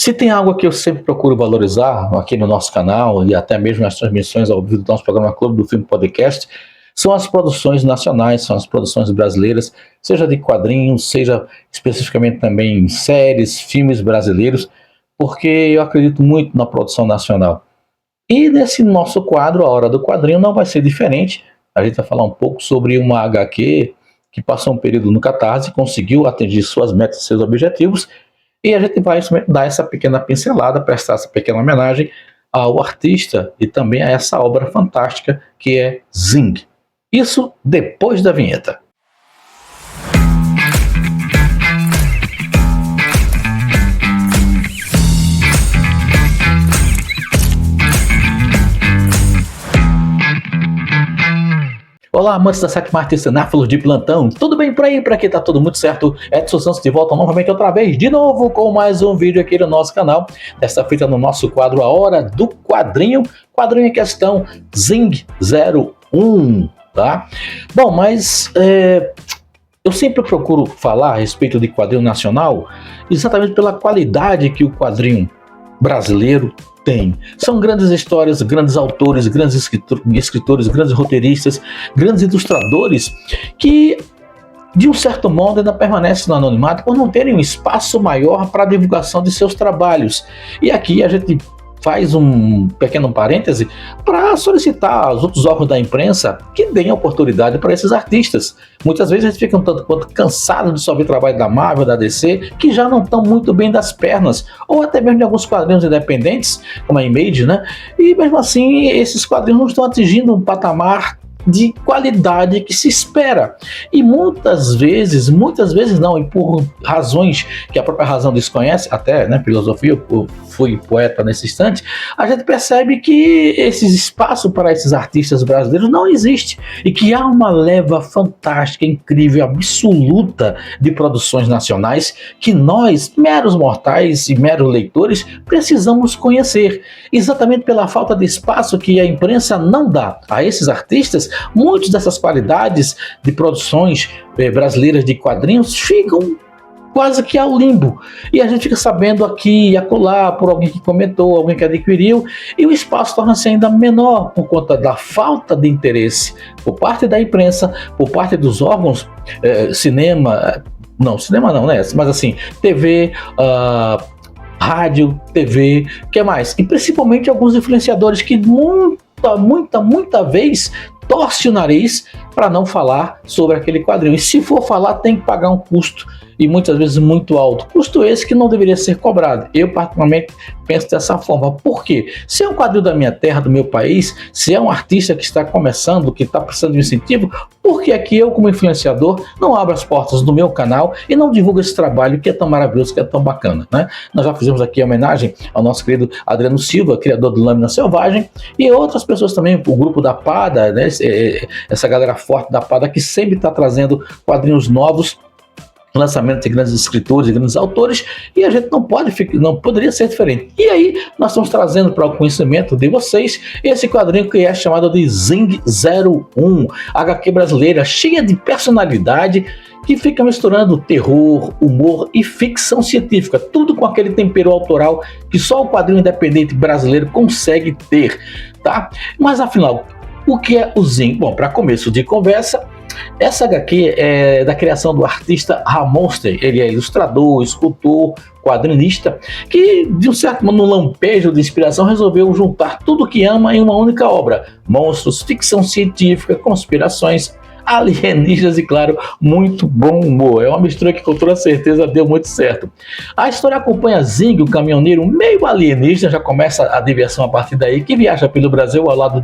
Se tem algo que eu sempre procuro valorizar aqui no nosso canal e até mesmo nas transmissões ao vivo do nosso programa Clube do Filme Podcast, são as produções nacionais, são as produções brasileiras, seja de quadrinhos, seja especificamente também em séries, filmes brasileiros, porque eu acredito muito na produção nacional. E nesse nosso quadro, A Hora do Quadrinho, não vai ser diferente. A gente vai falar um pouco sobre uma HQ que passou um período no Catarse, conseguiu atingir suas metas, seus objetivos, e a gente vai dar essa pequena pincelada, prestar essa pequena homenagem ao artista e também a essa obra fantástica que é Zing. Isso depois da vinheta. Olá, amantes da sétima arte, cinéfilos de plantão, tudo bem por aí? Por aqui tá tudo muito certo. Edson Santos de volta novamente outra vez, de novo com mais um vídeo aqui no nosso canal. Desta feita no nosso quadro A Hora do Quadrinho, quadrinho em questão Zing 01, tá? Bom, mas eu sempre procuro falar a respeito de quadrinho nacional exatamente pela qualidade que o quadrinho brasileiro tem. São grandes histórias, grandes autores, grandes escritores, grandes roteiristas, grandes ilustradores que, de um certo modo, ainda permanecem no anonimato por não terem um espaço maior para a divulgação de seus trabalhos. E aqui a gente faz um pequeno parêntese para solicitar aos outros órgãos da imprensa que deem oportunidade para esses artistas. Muitas vezes a gente fica um tanto quanto cansado de só ver trabalho da Marvel, da DC, que já não estão muito bem das pernas, ou até mesmo de alguns quadrinhos independentes, como a Image, né? E mesmo assim, esses quadrinhos não estão atingindo um patamar de qualidade que se espera. E muitas vezes não, e por razões que a própria razão desconhece, até, né, filosofia, eu fui poeta nesse instante, a gente percebe que esse espaço para esses artistas brasileiros não existe, e que há uma leva fantástica, incrível, absoluta de produções nacionais que nós, meros mortais e meros leitores, precisamos conhecer, exatamente pela falta de espaço que a imprensa não dá a esses artistas. Muitas dessas qualidades de produções brasileiras de quadrinhos ficam quase que ao limbo. E a gente fica sabendo aqui e acolá por alguém que comentou, alguém que adquiriu, e o espaço torna-se ainda menor por conta da falta de interesse por parte da imprensa, por parte dos órgãos, cinema não, né? Mas assim, TV, rádio, TV, o que mais? E principalmente alguns influenciadores que muita vez torce o nariz para não falar sobre aquele quadrinho. E se for falar, tem que pagar um custo, e muitas vezes muito alto. Custo esse que não deveria ser cobrado. Eu, particularmente, penso dessa forma. Por quê? Se é um quadrinho da minha terra, do meu país, se é um artista que está começando, que está precisando de um incentivo, por que aqui eu, como influenciador, não abro as portas do meu canal e não divulgo esse trabalho que é tão maravilhoso, que é tão bacana, né? Nós já fizemos aqui a homenagem ao nosso querido Adriano Silva, criador do Lâmina Selvagem, e outras pessoas também, o grupo da Pada, né? Essa galera forte da Pada que sempre está trazendo quadrinhos novos, lançamento de grandes escritores e grandes autores, e a gente não poderia ser diferente. E aí nós estamos trazendo para o conhecimento de vocês esse quadrinho que é chamado de Zing 01, HQ brasileira cheia de personalidade, que fica misturando terror, humor e ficção científica, tudo com aquele tempero autoral que só o quadrinho independente brasileiro consegue ter, tá? Mas afinal, o que é o Zing? Bom, para começo de conversa, essa HQ é da criação do artista Ramonster. Ele é ilustrador, escultor, quadrinista, que de um certo modo, num lampejo de inspiração, resolveu juntar tudo que ama em uma única obra: monstros, ficção científica, conspirações, alienígenas e, claro, muito bom humor. É uma mistura que com toda certeza deu muito certo. A história acompanha Zing, o caminhoneiro meio alienígena, já começa a diversão a partir daí, que viaja pelo Brasil ao lado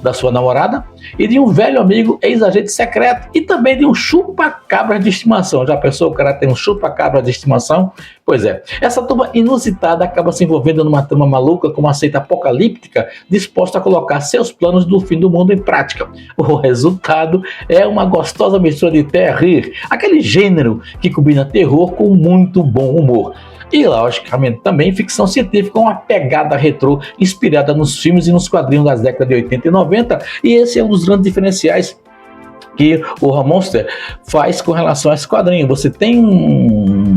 da sua namorada, e de um velho amigo ex-agente secreto, e também de um chupa-cabra de estimação. Já pensou, o cara tem um chupa-cabra de estimação? Pois é, essa turma inusitada acaba se envolvendo numa trama maluca com uma seita apocalíptica disposta a colocar seus planos do fim do mundo em prática. O resultado é uma gostosa mistura de terror, aquele gênero que combina terror com muito bom humor. E, logicamente, também ficção científica com uma pegada retrô inspirada nos filmes e nos quadrinhos das décadas de 80 e 90, e esse é um dos grandes diferenciais que o Ramonster faz com relação a esse quadrinho. Você tem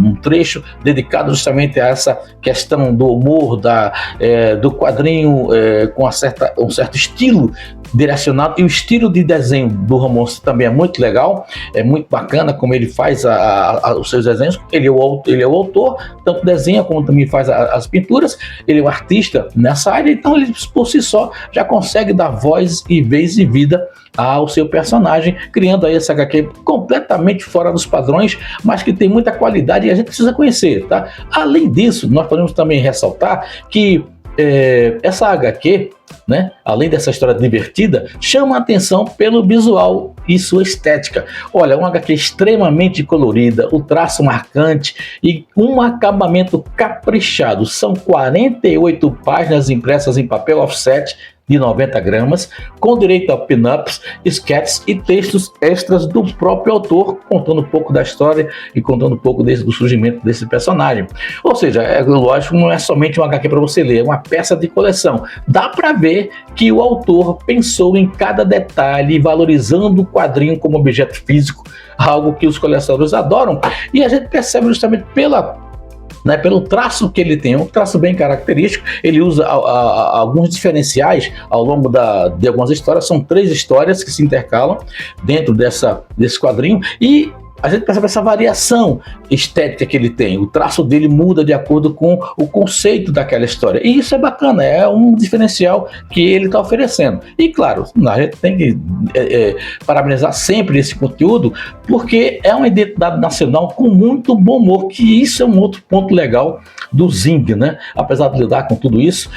um trecho dedicado justamente a essa questão do humor, do quadrinho com um certo estilo direcionado, e o estilo de desenho do Ramon também é muito legal, é muito bacana como ele faz os seus desenhos. Ele é o autor, tanto desenha como também faz as pinturas, ele é um artista nessa área, então ele por si só já consegue dar voz e vez e vida ao seu personagem, criando aí essa HQ completamente fora dos padrões, mas que tem muita qualidade e a gente precisa conhecer, tá? Além disso, nós podemos também ressaltar que essa HQ, né, além dessa história divertida, chama a atenção pelo visual e sua estética. Olha, uma HQ extremamente colorida, o traço marcante e um acabamento caprichado. São 48 páginas impressas em papel offset de 90 gramas, com direito a pin-ups, sketches e textos extras do próprio autor, contando um pouco da história e contando um pouco do surgimento desse personagem. Ou seja, lógico, não é somente uma HQ para você ler, é uma peça de coleção. Dá para ver que o autor pensou em cada detalhe, valorizando o quadrinho como objeto físico, algo que os colecionadores adoram, e a gente percebe justamente pelo traço que ele tem, um traço bem característico. Ele usa alguns diferenciais ao longo de algumas histórias. São 3 histórias que se intercalam dentro desse quadrinho, e a gente percebe essa variação estética que ele tem. O traço dele muda de acordo com o conceito daquela história, e isso é bacana, é um diferencial que ele está oferecendo. E claro, a gente tem que parabenizar sempre esse conteúdo, porque é uma identidade nacional com muito bom humor, que isso é um outro ponto legal do Zing, né? Apesar de lidar com tudo isso,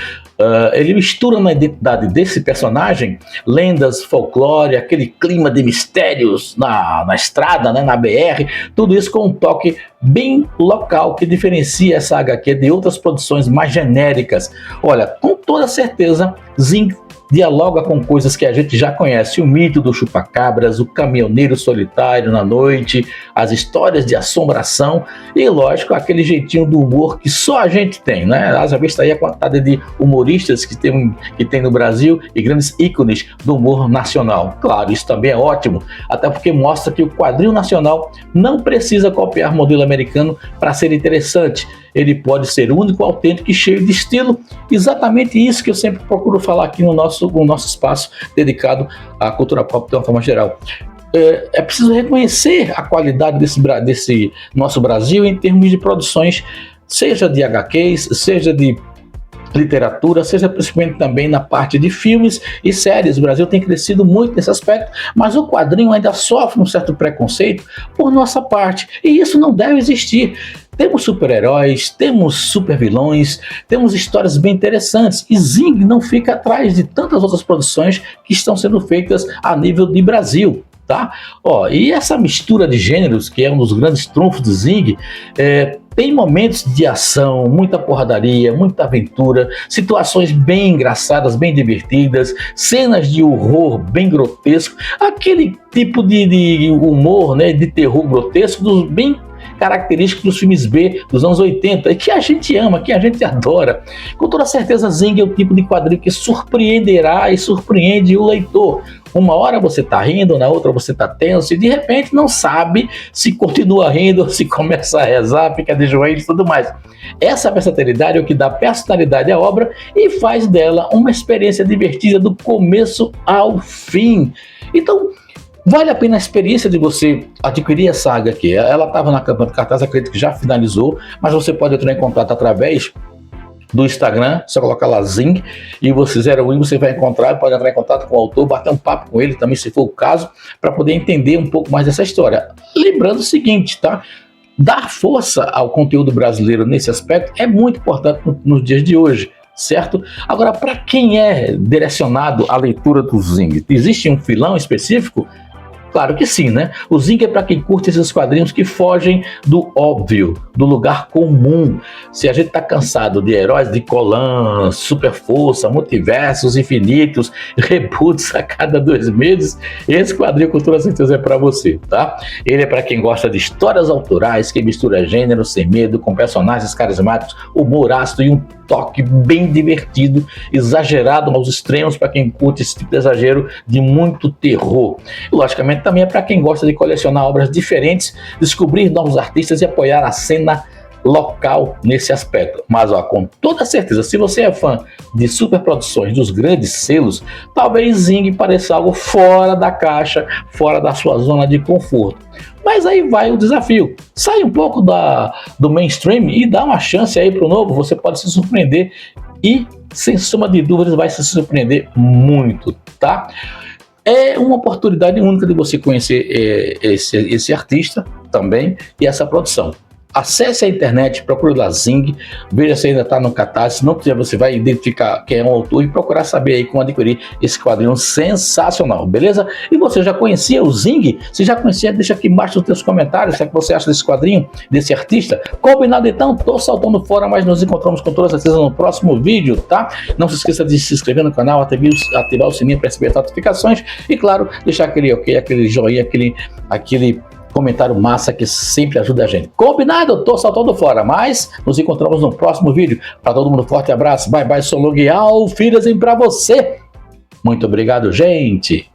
ele mistura na identidade desse personagem lendas, folclore, aquele clima de mistérios na estrada, né, na BR, tudo isso com um toque bem local que diferencia essa HQ de outras produções mais genéricas. Olha, com toda certeza, Zing dialoga com coisas que a gente já conhece: o mito do chupacabras, o caminhoneiro solitário na noite, as histórias de assombração e, lógico, aquele jeitinho do humor que só a gente tem, né? Haja vista aí a quantidade de humoristas que tem no Brasil e grandes ícones do humor nacional. Claro, isso também é ótimo, até porque mostra que o quadrinho nacional não precisa copiar modelo americano para ser interessante. Ele pode ser único, autêntico e cheio de estilo. Exatamente isso que eu sempre procuro falar aqui no nosso espaço dedicado à cultura pop de uma forma geral. É preciso reconhecer a qualidade desse nosso Brasil em termos de produções, seja de HQs, seja de literatura, seja principalmente também na parte de filmes e séries. O Brasil tem crescido muito nesse aspecto, mas o quadrinho ainda sofre um certo preconceito por nossa parte, e isso não deve existir. Temos super-heróis, temos super-vilões, temos histórias bem interessantes, e Zing não fica atrás de tantas outras produções que estão sendo feitas a nível de Brasil, tá? E essa mistura de gêneros, que é um dos grandes trunfos do Zing, tem momentos de ação, muita porradaria, muita aventura, situações bem engraçadas, bem divertidas, cenas de horror bem grotesco, aquele tipo de humor, né, de terror grotesco, bem característico dos filmes B dos anos 80, e que a gente ama, que a gente adora. Com toda certeza, Zing é o tipo de quadrinho que surpreenderá e surpreende o leitor. Uma hora você está rindo, na outra você está tenso, e de repente não sabe se continua rindo, se começa a rezar, fica de joelhos e tudo mais. Essa versatilidade é o que dá personalidade à obra e faz dela uma experiência divertida do começo ao fim. Então, vale a pena a experiência de você adquirir essa saga aqui. Ela estava na campanha de cartaz, acredito que já finalizou, mas você pode entrar em contato através do Instagram, só colocar lá Zing, e você você vai encontrar, pode entrar em contato com o autor, bater um papo com ele também, se for o caso, para poder entender um pouco mais dessa história. Lembrando o seguinte, tá? Dar força ao conteúdo brasileiro nesse aspecto é muito importante nos dias de hoje, certo? Agora, para quem é direcionado à leitura do Zing, existe um filão específico? Claro que sim, né? O Zing é para quem curte esses quadrinhos que fogem do óbvio, do lugar comum. Se a gente tá cansado de heróis de Colan, super força, multiversos infinitos, reboots a cada 2 meses, esse quadrinho com toda certeza é para você, tá? Ele é para quem gosta de histórias autorais, que mistura gênero sem medo, com personagens carismáticos, humor ácido e um toque bem divertido, exagerado aos extremos para quem curte esse tipo de exagero de muito terror. E, logicamente, também é para quem gosta de colecionar obras diferentes, descobrir novos artistas e apoiar a cena local nesse aspecto. Mas ó, com toda certeza, se você é fã de superproduções dos grandes selos, talvez Zing pareça algo fora da caixa, fora da sua zona de conforto. Mas aí vai o desafio. Sai um pouco do mainstream e dá uma chance aí para o novo, você pode se surpreender e, sem sombra de dúvidas, vai se surpreender muito, tá? É uma oportunidade única de você conhecer esse artista também e essa produção. Acesse a internet, procure lá Zing, veja se ainda está no Catarse, se não tiver você vai identificar quem é o autor e procurar saber aí como adquirir esse quadrinho sensacional, beleza? E você já conhecia o Zing? Se já conhecia, deixa aqui embaixo nos teus comentários o que você acha desse quadrinho, desse artista. Combinado então? Tô saltando fora, mas nos encontramos com toda certeza no próximo vídeo, tá? Não se esqueça de se inscrever no canal, ativar o sininho para receber as notificações e, claro, deixar aquele ok, aquele joinha, aquele comentário massa que sempre ajuda a gente. Combinado? Eu tô saltando fora, mas nos encontramos no próximo vídeo. Para todo mundo, forte abraço. Bye, bye, sou Long Alfirazen pra você. Muito obrigado, gente.